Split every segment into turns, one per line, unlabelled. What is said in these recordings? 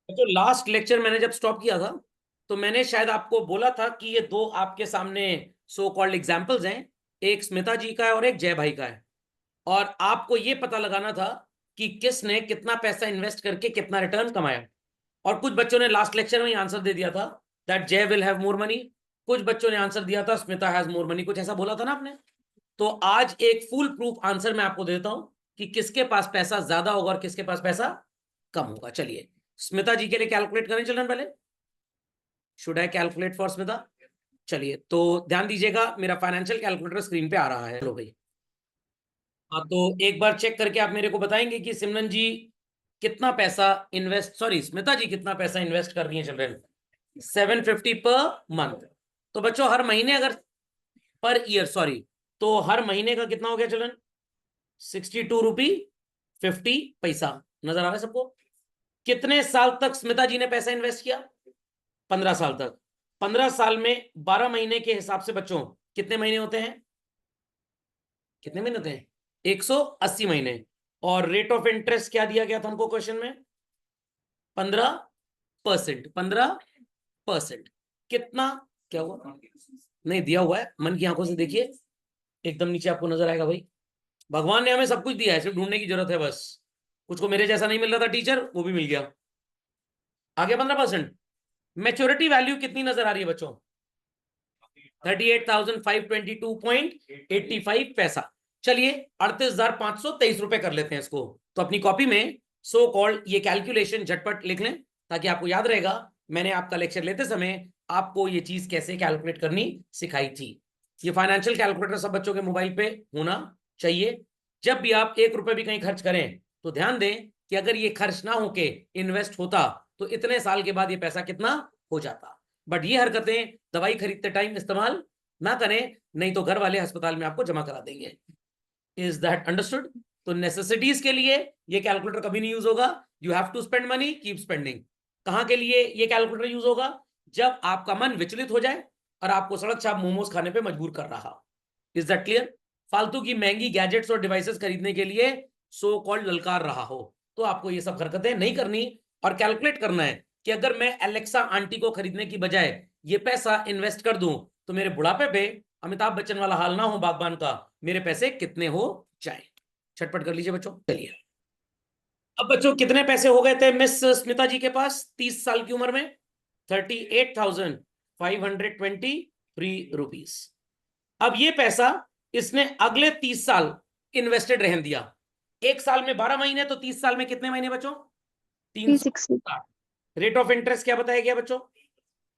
तो last lecture मैंने जब स्टॉप किया था तो मैंने शायद आपको बोला था कि ये दो आपके सामने सो कॉल्ड एग्जाम्पल्स हैं, एक स्मिता जी का है और एक जय भाई का है, और आपको ये पता लगाना था कि किसने कितना पैसा इन्वेस्ट करके कितना रिटर्न कमाया। और कुछ बच्चों ने लास्ट लेक्चर में ही आंसर दे दिया था दैट जय विल हैव मोर मनी, कुछ बच्चों ने आंसर दिया था स्मिता हैज मोर मनी, कुछ ऐसा बोला था ना आपने। तो आज एक फुल प्रूफ आंसर मैं आपको देता हूं कि किसके पास पैसा ज्यादा होगा और किसके पास पैसा कम होगा। चलिए स्मिता जी के लिए कैलकुलेट करें चिल्ड्रन पहले। Should I calculate for Smita? चलिए तो ध्यान दीजिएगा, मेरा फाइनेंशियल कैलकुलेटर स्क्रीन पे आ रहा है। लो भाई, हाँ तो एक बार चेक करके आप मेरे को बताएंगे कि सिमरन जी कितना पैसा इन्वेस्ट, सॉरी स्मिता जी कितना पैसा इन्वेस्ट कर रही है चिल्ड्रन। 750 per month. तो बच्चों हर महीने अगर, पर ईयर सॉरी, तो हर महीने का कितना हो गया चिल्ड्रन? 62 रुपी 50 पैसा। नजर आ रहा है सबको? कितने साल तक स्मिता जी ने पैसा इन्वेस्ट किया? 15 साल तक। 15 साल में 12 महीने के हिसाब से बच्चों कितने महीने होते हैं? कितने महीने होते हैं? 180 महीने। और रेट ऑफ इंटरेस्ट क्या दिया गया था हमको क्वेश्चन में? 15%। 15%। कितना? क्या हुआ? नहीं दिया हुआ है, मन की आंखों से देखिए, एकदम नीचे आपको नजर आएगा भाई। भगवान ने हमें सब कुछ दिया है, सिर्फ ढूंढने की जरूरत है बस। कुछ को मेरे जैसा नहीं मिल रहा था टीचर, वो भी मिल गया। आगे 15%। मेच्योरिटी वैल्यू कितनी नजर आ रही है बच्चों? 38,522.85 पैसा। चलिए 38,523 रुपए कर लेते हैं इसको। तो अपनी कॉपी में सो कॉल्ड ये कैलकुलेशन झटपट लिख लें ताकि आपको याद रहेगा मैंने आपका लेक्चर लेते समय आपको ये चीज कैसे कैलकुलेट करनी सिखाई थी। ये फाइनेंशियल कैलकुलेटर सब बच्चों के मोबाइल पे होना चाहिए। जब भी आप 1 रुपए भी कहीं खर्च करें तो ध्यान दें कि अगर ये खर्च ना होके इन्वेस्ट होता तो इतने साल के बाद ये पैसा कितना हो जाता। बट ये हरकतें दवाई खरीदते टाइम इस्तेमाल ना करें, नहीं तो घर वाले अस्पताल में आपको जमा करा देंगे। Is that understood? तो नेसेसिटीज के लिए ये कैलकुलेटर कभी नहीं यूज होगा। You have to spend money, keep spending. कहां के लिए ये कैलकुलेटर यूज होगा? जब आपका मन विचलित हो जाए और आपको सड़क छाप मोमोज खाने पे मजबूर कर रहा। Is that clear? फालतू की महंगी गैजेट्स और डिवाइसेस खरीदने के लिए सो कॉल्ड ललकार रहा हो तो आपको ये सब हरकतें नहीं करनी, और कैलकुलेट करना है कि अगर मैं एलेक्सा आंटी को खरीदने की बजाय ये पैसा इन्वेस्ट कर दूं तो मेरे बुढ़ापे पे अमिताभ बच्चन वाला हाल ना हो बागबान का, मेरे पैसे कितने हो जाए। छटपट कर लीजिए बच्चों। चलिए अब बच्चों कितने पैसे हो गए थे मिस स्मिता जी के पास 30 साल की उम्र में? 38,523 रुपीज। अब ये पैसा इसने अगले 30 साल इन्वेस्टेड रहने दिया। एक साल में 12 महीने, तो 30 साल में कितने महीने बच्चों?
360।
360। रेट ऑफ इंटरेस्ट क्या बताया गया बच्चों?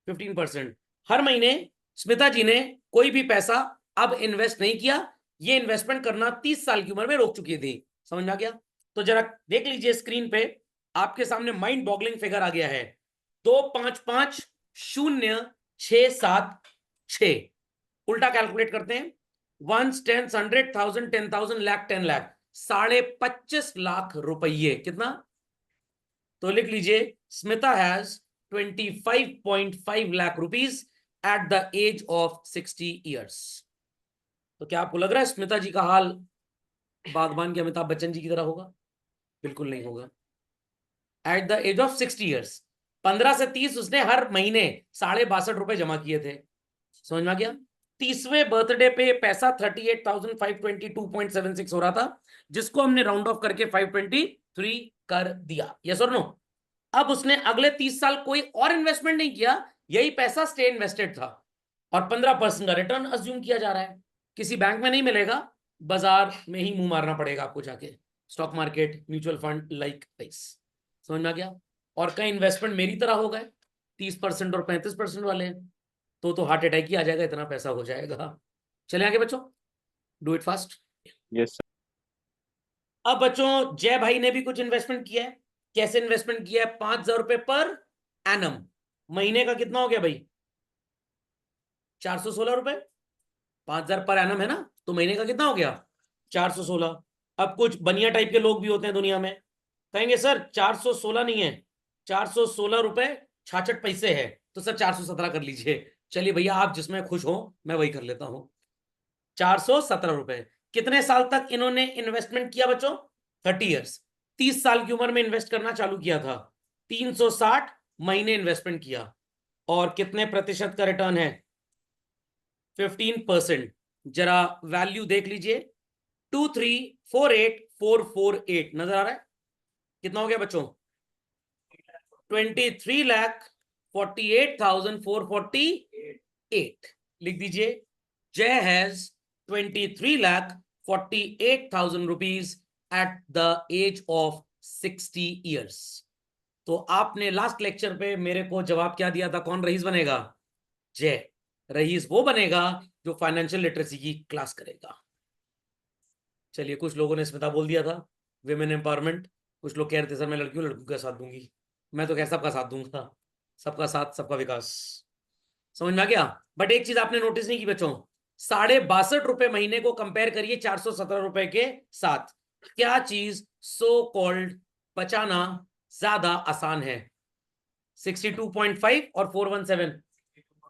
15%। हर महीने स्मिता जी ने कोई भी पैसा अब इन्वेस्ट नहीं किया, ये इन्वेस्टमेंट करना 30 साल की उम्र में रोक चुकी थी। समझ में आ गया? तो जरा देख लीजिए स्क्रीन पे, आपके सामने माइंड बॉगलिंग फिगर आ गया है। 255,0,676। उल्टा कैलकुलेट करते हैं। 1 10 100 1000 10,000 लाख 10 लाख, 25.5 लाख रुपये। कितना? तो लिख लीजिए Smita has 25.5 lakh rupees at the age of 60 years. तो क्या आपको लग रहा है स्मिता जी का हाल बागबान के अमिताभ बच्चन जी की तरह होगा? बिल्कुल नहीं होगा। At the age of 60 years 15 से 30 उसने हर महीने 62.5 रुपए जमा किए थे। समझ में आ गया? 30वें बर्थडे पे पैसा 38,522.76 हो रहा था, जिसको हमने राउंड ऑफ करके 523 कर दिया। यस और नो? अब उसने अगले 30 साल कोई और इन्वेस्टमेंट नहीं किया, यही पैसा स्टे इन्वेस्टेड था, और 15% का रिटर्न अज्यूम किया जा रहा है। किसी बैंक में नहीं मिलेगा, बाजार में ही मुंह मारना पड़ेगा आपको जाके, stock market, mutual fund like this. समझ में आ गया? और कई इन्वेस्टमेंट मेरी तरह हो गए 30% और 35% वाले, तो हार्ट अटैक ही आ जाएगा, इतना पैसा हो जाएगा। चले आगे बच्चों, do it fast.
Yes sir.
अब बच्चों जय भाई ने भी कुछ इन्वेस्टमेंट किया है। कैसे इन्वेस्टमेंट किया है? 5,000 रुपए पर एनम। महीने का कितना हो गया भाई? 416 रुपए। 5,000 पर एनम है ना, तो महीने का कितना हो गया? 416। अब कुछ बनिया टाइप के लोग भी होते हैं दुनिया में, कहेंगे सर 416 नहीं है, 416 रुपए 66 पैसे है, तो सर 417 कर लीजिए। चलिए भैया आप जिसमें खुश हो मैं वही कर लेता हूं। 417 रुपए। कितने साल तक इन्होंने इन्वेस्टमेंट किया बच्चों? 30 ईयर्स। 30 साल की उम्र में इन्वेस्ट करना चालू किया था। 360 महीने इन्वेस्टमेंट किया और कितने प्रतिशत का रिटर्न है? 15%। जरा वैल्यू देख लीजिए, 2348448 नजर आ रहा है? कितना हो गया बच्चों? 23,48,448 लिख दीजिए। Jay has 23,48,000 rupees at the age of 60 years. तो आपने लास्ट लेक्चर पे मेरे को जवाब क्या दिया था? कौन रईस बनेगा? जय। रईस वो बनेगा जो फाइनेंशियल लिटरेसी की क्लास करेगा। चलिए, कुछ लोगों ने स्मिता बोल दिया था विमेन एम्पावरमेंट, कुछ लोग कह रहे थे सर मैं लड़कियों लड़कों का साथ दूंगी। मैं तो कह सबका साथ दूंगा, सबका साथ सबका विकास। समझ में आ गया? बट एक चीज आपने नोटिस नहीं की बच्चों, 62.5 महीने को कंपेयर करिए 417 रुपए के साथ। क्या चीज सो कॉल्ड बचाना ज्यादा आसान है? 62.5 और 417,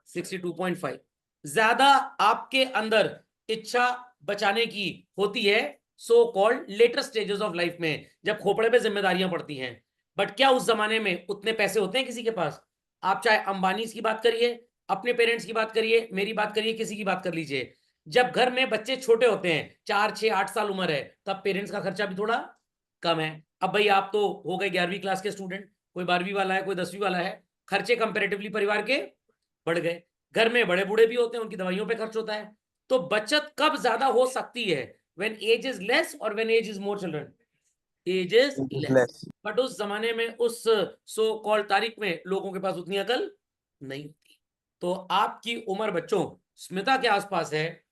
62.5 ज्यादा आपके अंदर इच्छा बचाने की होती है so called later stages of life में, जब खोपड़े पे जिम्मेदारियां पड़ती हैं। बट क्या उस जमाने में उतने पैसे होते हैं किसी के पास? आप चाहे अंबानी की बात करिए, अपने पेरेंट्स की बात करिए, मेरी बात करिए, किसी की बात कर लीजिए, जब घर में बच्चे छोटे होते हैं, 4, 6, 8 साल उम्र है, तब पेरेंट्स का खर्चा भी थोड़ा कम है। अब भाई आप तो हो गए 11वीं क्लास के स्टूडेंट, कोई 12वीं वाला है, कोई 10वीं वाला है, खर्चे कंपेरेटिवली परिवार के बढ़ गए। घर में बड़े बूढ़े भी होते हैं, उनकी दवाइयों पे खर्च होता है। तो बचत कब ज्यादा हो सकती है? व्हेन एज इज लेस और when age is more children? Age is less. But उस जमाने में, उस सो कॉल्ड तारीख में, लोगों के पास उतनी अकल नहीं होती। तो आपकी उम्र बच्चों स्मिता के आसपास है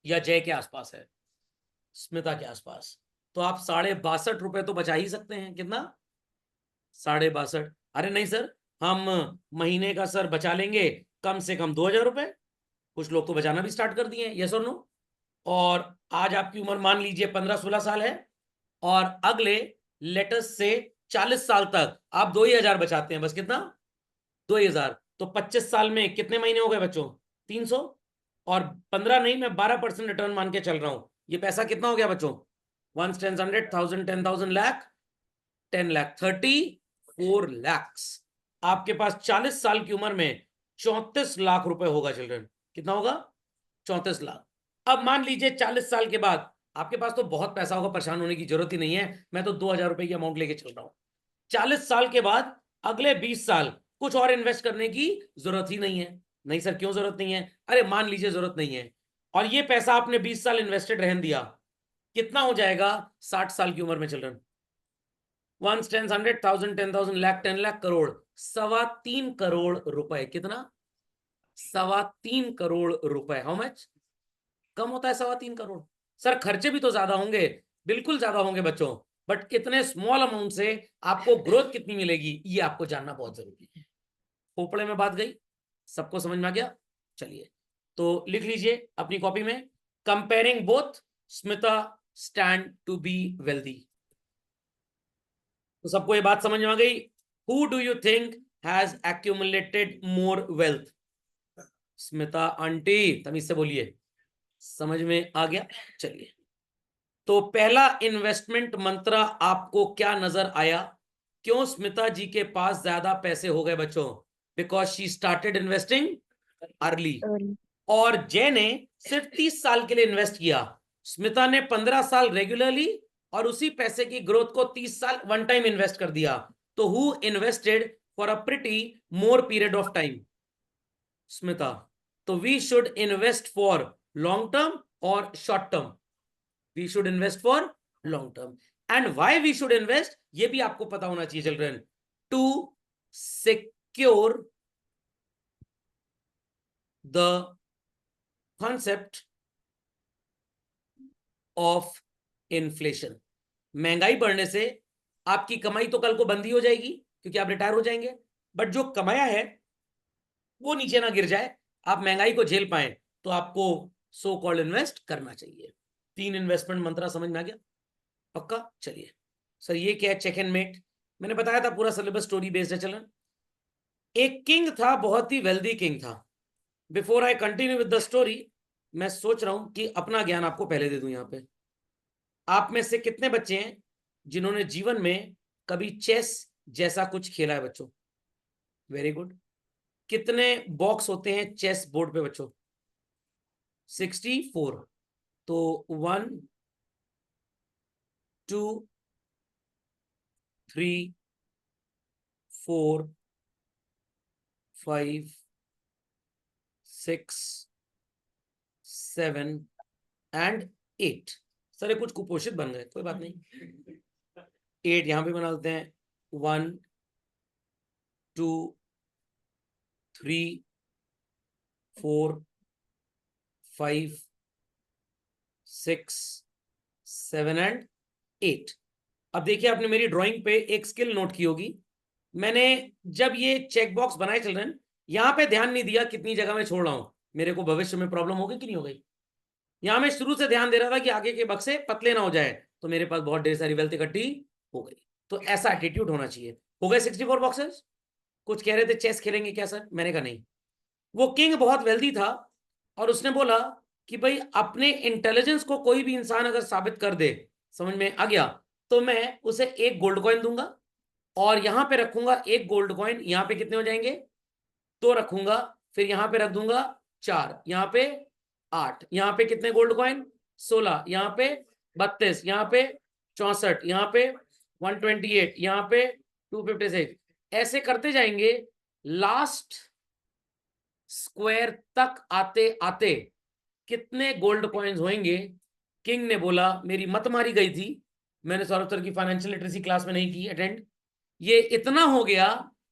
या जय के आसपास है? स्मिता के आसपास। तो आप 62.5 रुपए तो बचा ही सकते हैं। कितना? 62.5। अरे नहीं सर, हम महीने का सर बचा लेंगे कम से कम 2,000 रुपए। कुछ लोग तो बचाना भी स्टार्ट कर दिए, यस और नो। और आज आपकी उम्र मान लीजिए 15-16 साल है, और अगले लेटेस्ट से 40 साल तक आप 2,000 बचाते हैं बस। कितना? 2,000। तो 25 साल में कितने महीने हो गए बच्चों? 300। और 15 नहीं, मैं 12% रिटर्न मान के चल रहा हूं। ये पैसा कितना हो गया बच्चों? 1 10 100 1000 10,000 लाख 10 लाख 34 lakhs। आपके पास 40 साल की उम्र में 34 लाख रुपए होगा चिल्ड्रन। कितना होगा? 34 लाख। अब मान लीजिए 40 साल के बाद आपके पास तो बहुत पैसा होगा, परेशान होने की जरूरत ही नहीं है, मैं तो 2,000 रुपए की अमाउंट लेके चल रहा हूं। 40 साल के बाद अगले 20 साल कुछ और इन्वेस्ट करने की जरूरत ही नहीं है। नहीं सर, क्यों जरूरत नहीं है? अरे मान लीजिए जरूरत नहीं है, और ये पैसा आपने 20 साल इन्वेस्टेड रहने दिया, कितना हो जाएगा 60 साल की उम्र में चिल्ड्रन? 1 10 100 1000 10,000 लाख 10 लाख करोड़, 3.25 करोड़ रुपए। कितना? 3.25 करोड़ रुपए। How much? कम होता है 3.25 करोड़? सर खर्चे भी तो ज्यादा होंगे, बिल्कुल ज्यादा होंगे बच्चों, बट कितने स्मॉल अमाउंट से आपको ग्रोथ कितनी मिलेगी, ये आपको जानना बहुत जरूरी है। खोपड़े में बात गई? सबको समझ में आ गया? चलिए, तो लिख लीजिए अपनी कॉपी में, comparing both Smita stand to be wealthy. तो सबको ये बात समझ में आ गई? Who do you think has accumulated more wealth? Smita aunty, तमीज से बोलिए। समझ में आ गया? चलिए, तो पहला इन्वेस्टमेंट मंत्र आपको क्या नजर आया? क्यों स्मिता जी के पास ज्यादा पैसे हो गए बच्चों? Because she started investing early. और जय ने सिर्फ 30 साल के लिए इन्वेस्ट किया, स्मिता ने 15 साल रेगुलरली, और उसी पैसे की ग्रोथ को 30 साल वन टाइम इन्वेस्ट कर दिया। तो who invested for a pretty more period of time? Smita. तो we should invest for long term और short term? We should invest for long term. And why we should invest, ये भी आपको पता होना चाहिए children. To secure the concept of inflation. महंगाई बढ़ने से आपकी कमाई तो कल को बंद ही हो जाएगी, क्योंकि आप रिटायर हो जाएंगे, बट जो कमाया है वो नीचे ना गिर जाए, आप महंगाई को झेल पाए, तो आपको सो कॉल्ड इन्वेस्ट करना चाहिए। 3 इन्वेस्टमेंट मंत्रा समझ में आ गया? पक्का? चलिए सर, ये क्या है? Check and mate. मैंने बताया था पूरा सिलेबस स्टोरी बेस्ड है। चलन, एक किंग था, बहुत ही वेल्दी किंग था। Before I continue with the story, मैं सोच रहा हूं कि अपना ज्ञान आपको पहले दे दूं। यहां पे आप में से कितने बच्चे हैं जिन्होंने जीवन में कभी चेस जैसा कुछ खेला है बच्चों। Very good. कितने बॉक्स होते हैं चेस बोर्ड पे बच्चों? 64। तो 1 2 3 4 5 6 7 एंड 8। सर ये कुछ कुपोषित बन गए, कोई बात नहीं। 8 यहां पे बना लेते हैं। 1 2 3 4 5 6 7 एंड 8। अब देखिए आपने मेरी ड्राइंग पे एक स्किल नोट की होगी। मैंने जब ये चेक बॉक्स बनाए चल रहे हैं, यहां पे ध्यान नहीं दिया कितनी जगह मैं छोड़ रहा हूं। मेरे को भविष्य में प्रॉब्लम होगी कि नहीं हो गई? यहां मैं शुरू से ध्यान दे रहा था कि आगे के बक्से पतले ना हो जाए, तो मेरे पास बहुत ढेर सारी वेल्थ इकट्ठी हो गई। तो ऐसा एटीट्यूड होना चाहिए। हो गए 64 बॉक्सेस। कुछ कह रहे थे चेस खेलेंगे क्या सर? मैंने कहा नहीं। वो किंग बहुत वेल्दी था और उसने बोला कि भाई अपने इंटेलिजेंस को कोई भी इंसान अगर साबित कर दे, समझ में आ गया, तो मैं उसे एक गोल्ड कॉइन दूंगा और यहां पे रखूंगा एक गोल्ड कॉइन। यहां पे कितने हो जाएंगे? 2 रखूंगा, फिर यहां पे रख दूंगा 4, यहां पे 8, यहां पे कितने गोल्ड कॉइन? 16, यहां पे 32, यहां पे 64, यहां पे 128, यहां पे 256। ऐसे करते जाएंगे। लास्ट स्क्वायर तक आते आते कितने गोल्ड कॉइन्स होंगे? किंग ने बोला, मेरी मत मारी गई थी, मैंने सौरभ सर की फाइनेंशियल लिटरेसी क्लास में नहीं की अटेंड, ये इतना हो गया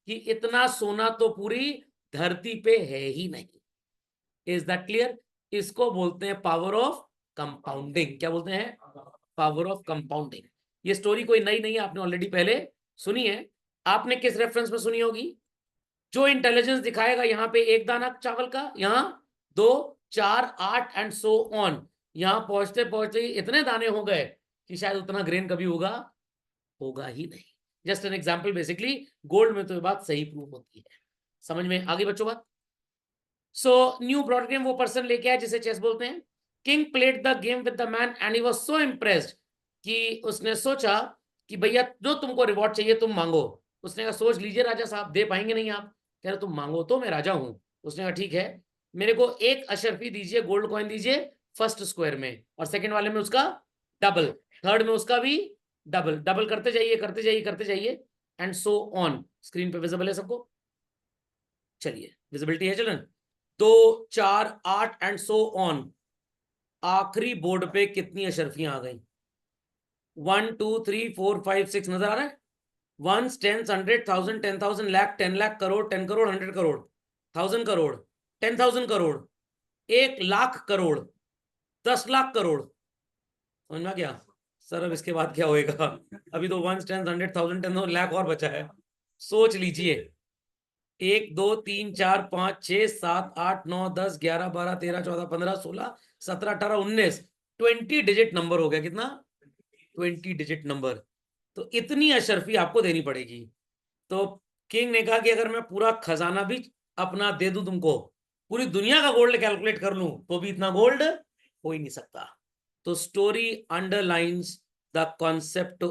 कि इतना सोना तो पूरी धरती पे है ही नहीं। Is that clear? इसको बोलते हैं पावर ऑफ कंपाउंडिंग। क्या बोलते हैं? Power of compounding. ये स्टोरी कोई नई नहीं है, आपने ऑलरेडी पहले सुनी है। आपने किस रेफरेंस में सुनी होगी? जो इंटेलिजेंस दिखाएगा यहां पे एक दाना चावल का, यहां 2 4 8 एंड सो ऑन, यहां पहुंचते पहुंचते इतने दाने हो गए कि शायद उतना ग्रेन कभी होगा ही नहीं। Just an example. Basically gold में तो ये बात सही प्रूव होती है। समझ में आगे बच्चों बात? सो न्यू ब्रॉड गेम वो पर्सन लेके आया जिसे चेस बोलते हैं। King played the game with the man and he was so impressed कि उसने सोचा कि भैया जो तुमको रिवॉर्ड चाहिए तुम मांगो। उसने कहा सोच लीजिए राजा साहब, दे पाएंगे नहीं आप? कह रहे तुम मांगो तो, मैं राजा हूं। उसने कहा ठीक है, मेरे को एक अशरफी दीजिए, गोल्ड कॉइन दीजिए फर्स्ट स्क्वायर में, और सेकंड वाले में उसका डबल, थर्ड में उसका भी डबल। डबल करते जाइए करते जाइए करते जाइए एंड सो ऑन। स्क्रीन पे विजिबल है सबको? चलिए विजिबिलिटी है चिल्ड्रन। 2 4 8 and so on. आखिरी बोर्ड पे कितनी अशरफियां आ गई? 1 2 3 4 5 6 नजर आ रहा है? 1 10 100 1000 10,000 लाख 10 लाख करोड़ 10 करोड़ 100 करोड़ 1000 करोड़ 10,000 करोड़ 1 लाख करोड़ 10 लाख करोड़। समझ में क्या? सर अब इसके बाद क्या होएगा? अभी तो 1 10 100 1000 10,000 लाख और बचा है। सोच लीजिए। 1 2 3 4 5 6 7 8 9 10 11 12 13 14 15 16 17 18 19 20 डिजिट नंबर हो गया। कितना? 20 डिजिट नंबर। तो इतनी अशरफी आपको देनी पड़ेगी। तो किंग ने कहा कि अगर मैं पूरा खजाना भी अपना दे दूं तुमको, पूरी दुनिया का गोल्ड कैलकुलेट कर लूं, तो भी इतना गोल्ड हो ही नहीं सकता। तो स्टोरी अंडरलाइंस द कॉन्सेप्ट